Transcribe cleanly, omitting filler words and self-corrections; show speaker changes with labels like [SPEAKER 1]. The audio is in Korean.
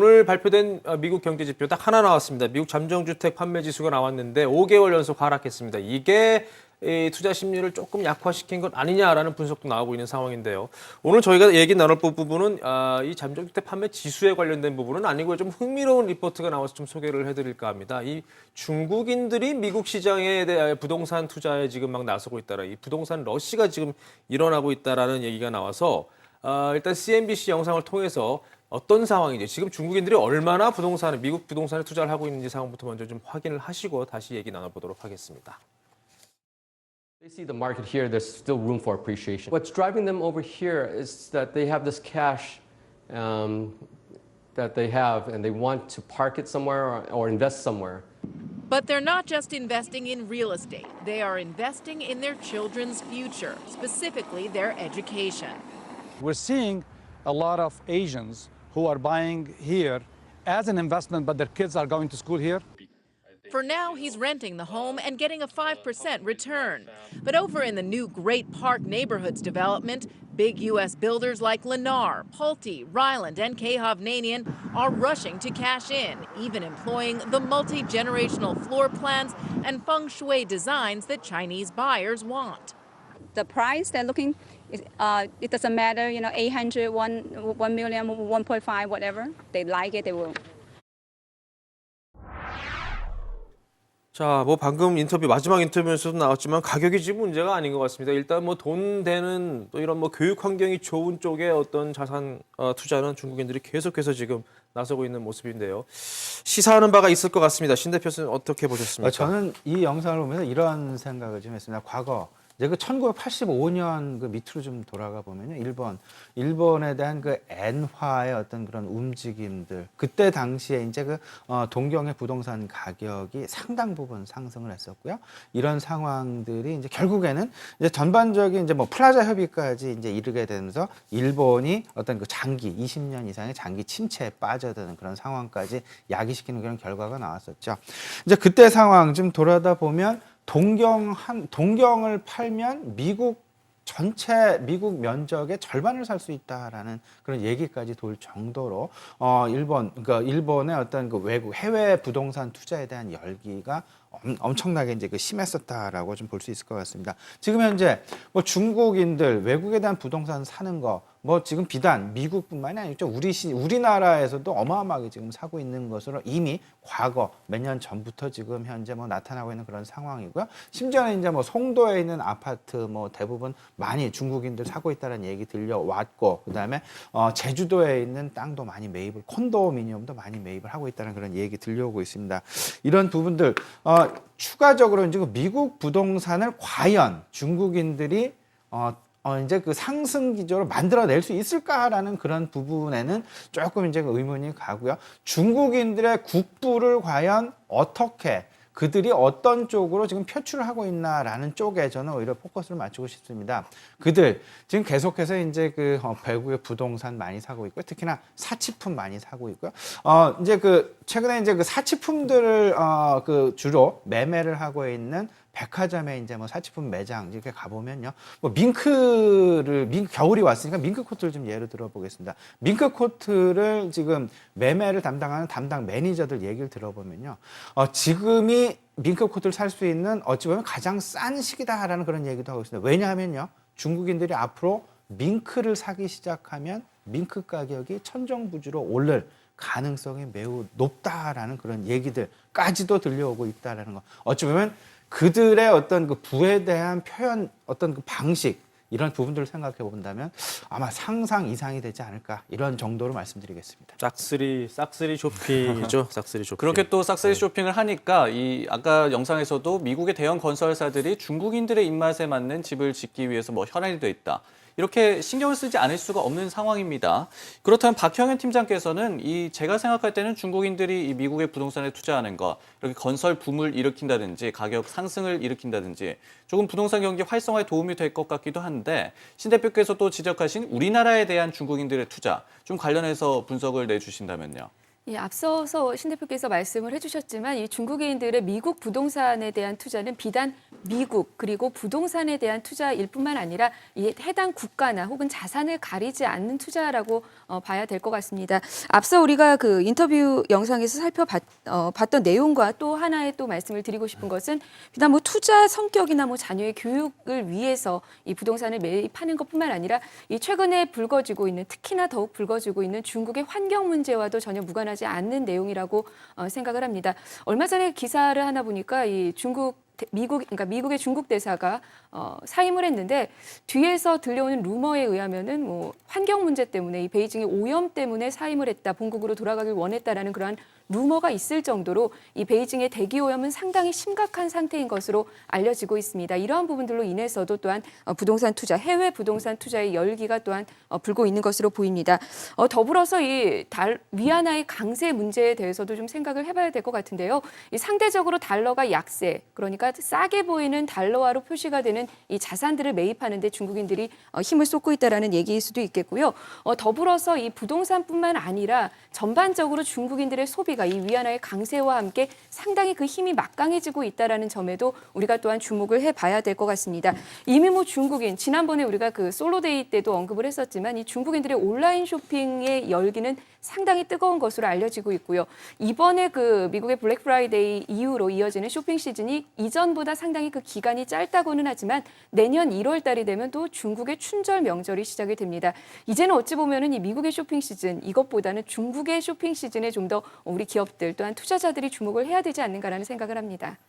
[SPEAKER 1] 오늘 발표된 미국 경제 지표 딱 하나 나왔습니다. 미국 잠정주택 판매 지수가 나왔는데 5개월 연속 하락했습니다. 이게 이 투자 심리를 조금 약화시킨 것 아니냐라는 분석도 나오고 있는 상황인데요. 오늘 저희가 얘기 나눌 부분은 이 잠정주택 판매 지수에 관련된 부분은 아니고요. 좀 흥미로운 리포트가 나와서 좀 소개를 해드릴까 합니다. 이 중국인들이 미국 시장에 대해 부동산 투자에 지금 막 나서고 있다라, 이 부동산 러시가 지금 일어나고 있다라는 얘기가 나와서 일단 CNBC 영상을 통해서 어떤 상황인지, 지금 중국인들이 얼마나 미국 부동산에 투자를 하고 있는지 상황부터 먼저 좀 확인을 하시고 다시 얘기 나눠보도록 하겠습니다.
[SPEAKER 2] They see the market here, there's still room for appreciation. What's driving them over here is that they have this cash that they have and they want to park it somewhere or invest somewhere.
[SPEAKER 3] But they're not just investing in real estate. They are investing in their children's future, specifically their education.
[SPEAKER 4] We're seeing a lot of Asians who are buying here as an investment, but their kids are going to school here.
[SPEAKER 3] For now, he's renting the home and getting a 5% return. But over in the new Great Park Neighborhoods development, big U.S. builders like Lennar, Pulte, Ryland, and K. Hovnanian are rushing to cash in, even employing the multi-generational floor plans and feng shui designs that Chinese buyers want.
[SPEAKER 5] The price they're looking, it doesn't matter, 800, 1 million, 1.5, whatever. They like it, they will.
[SPEAKER 1] 자, 방금 마지막 인터뷰에서도 나왔지만 가격이 지금 문제가 아닌 것 같습니다. 일단 돈 되는 또 이런 교육 환경이 좋은 쪽의 어떤 자산 투자는 중국인들이 계속해서 지금 나서고 있는 모습인데요. 시사하는 바가 있을 것 같습니다. 신 대표는 어떻게 보셨습니까?
[SPEAKER 6] 저는 이 영상을 보면서 이런 생각을 좀 했습니다. 과거 이제 1985년 밑으로 좀 돌아가 보면요, 일본에 대한 엔화의 어떤 그런 움직임들, 그때 당시에 이제 동경의 부동산 가격이 상당 부분 상승을 했었고요. 이런 상황들이 이제 결국에는 이제 전반적인 플라자 협의까지 이제 이르게 되면서 일본이 어떤 장기 20년 이상의 장기 침체에 빠져드는 그런 상황까지 야기시키는 그런 결과가 나왔었죠. 이제 그때 상황 좀 돌아다 보면 동경을 팔면 미국 면적의 절반을 살 수 있다라는 그런 얘기까지 돌 정도로 일본의 어떤 해외 부동산 투자에 대한 열기가 엄청나게 이제 심했었다라고 좀 볼 수 있을 것 같습니다. 지금 현재 중국인들 외국에 대한 부동산 사는 거 지금 비단 미국뿐만이 아니죠. 우리나라에서도 어마어마하게 지금 사고 있는 것으로 이미 과거 몇 년 전부터 지금 현재 나타나고 있는 그런 상황이고요. 심지어는 이제 송도에 있는 아파트 대부분 많이 중국인들 사고 있다는 얘기 들려왔고, 그다음에 제주도에 있는 땅도 많이 콘도미니엄도 많이 매입을 하고 있다는 그런 얘기 들려오고 있습니다. 이런 부분들 추가적으로 이제 미국 부동산을 과연 중국인들이 이제 상승 기조로 만들어낼 수 있을까라는 그런 부분에는 조금 이제 의문이 가고요. 중국인들의 국부를 과연 그들이 어떤 쪽으로 지금 표출을 하고 있나라는 쪽에 저는 오히려 포커스를 맞추고 싶습니다. 그들 지금 계속해서 이제 외국의 부동산 많이 사고 있고요. 특히나 사치품 많이 사고 있고요. 이제 최근에 이제 사치품들을 주로 매매를 하고 있는 백화점에 이제 사치품 매장 이렇게 가보면요. 겨울이 왔으니까 밍크 코트를 좀 예로 들어보겠습니다. 밍크 코트를 지금 매매를 담당하는 담당 매니저들 얘기를 들어보면요. 지금이 밍크 코트를 살 수 있는 어찌 보면 가장 싼 시기다라는 그런 얘기도 하고 있습니다. 왜냐하면요. 중국인들이 앞으로 밍크를 사기 시작하면 밍크 가격이 천정부지로 오를 가능성이 매우 높다라는 그런 얘기들까지도 들려오고 있다라는 거. 어찌 보면 그들의 어떤 부에 대한 표현, 어떤 방식, 이런 부분들을 생각해 본다면 아마 상상 이상이 되지 않을까, 이런 정도로 말씀드리겠습니다.
[SPEAKER 1] 싹쓸이 쇼핑이죠. 싹쓸이 쇼핑.
[SPEAKER 7] 그렇게 또 싹쓸이 쇼핑을 하니까 아까 영상에서도 미국의 대형 건설사들이 중국인들의 입맛에 맞는 집을 짓기 위해서 혈안이 돼 있다. 이렇게 신경을 쓰지 않을 수가 없는 상황입니다. 그렇다면 박형현 팀장께서는 제가 생각할 때는 중국인들이 이 미국의 부동산에 투자하는 것, 이렇게 건설 붐을 일으킨다든지 가격 상승을 일으킨다든지 조금 부동산 경기 활성화에 도움이 될 것 같기도 한데, 신 대표께서 또 지적하신 우리나라에 대한 중국인들의 투자 좀 관련해서 분석을 내주신다면요.
[SPEAKER 8] 예, 앞서서 신 대표께서 말씀을 해주셨지만 이 중국인들의 미국 부동산에 대한 투자는 비단 미국 그리고 부동산에 대한 투자일 뿐만 아니라 이 해당 국가나 혹은 자산을 가리지 않는 투자라고 봐야 될 것 같습니다. 앞서 우리가 그 인터뷰 영상에서 살펴봤던 내용과 또 하나의 또 말씀을 드리고 싶은 것은 비단 뭐 투자 성격이나 뭐 자녀의 교육을 위해서 이 부동산을 매입하는 것뿐만 아니라 이 최근에 불거지고 있는 특히나 더욱 불거지고 있는 중국의 환경 문제와도 전혀 무관하지 않는 내용이라고 생각을 합니다. 얼마 전에 기사를 하나 보니까 이 그러니까 미국의 중국 대사가 사임을 했는데 뒤에서 들려오는 루머에 의하면은 뭐 환경 문제 때문에 이 베이징의 오염 때문에 사임을 했다, 본국으로 돌아가길 원했다라는 그러한 루머가 있을 정도로 이 베이징의 대기 오염은 상당히 심각한 상태인 것으로 알려지고 있습니다. 이러한 부분들로 인해서도 또한 부동산 투자, 해외 부동산 투자의 열기가 또한 불고 있는 것으로 보입니다. 더불어서 이 위안화의 강세 문제에 대해서도 좀 생각을 해봐야 될 것 같은데요. 이 상대적으로 달러가 약세, 그러니까 싸게 보이는 달러화로 표시가 되는 이 자산들을 매입하는데 중국인들이 힘을 쏟고 있다라는 얘기일 수도 있겠고요. 더불어서 이 부동산뿐만 아니라 전반적으로 중국인들의 소비가 이 위안화의 강세와 함께 상당히 그 힘이 막강해지고 있다라는 점에도 우리가 또한 주목을 해봐야 될 것 같습니다. 이미 뭐 중국인 지난번에 우리가 그 솔로데이 때도 언급을 했었지만 이 중국인들의 온라인 쇼핑의 열기는 상당히 뜨거운 것으로 알려지고 있고요. 이번에 그 미국의 블랙 프라이데이 이후로 이어지는 쇼핑 시즌이 이전보다 상당히 그 기간이 짧다고는 하지만 내년 1월 달이 되면 또 중국의 춘절 명절이 시작이 됩니다. 이제는 어찌 보면은 이 미국의 쇼핑 시즌 이것보다는 중국의 쇼핑 시즌에 좀 더 우리 기업들 또한 투자자들이 주목을 해야 되지 않는가라는 생각을 합니다.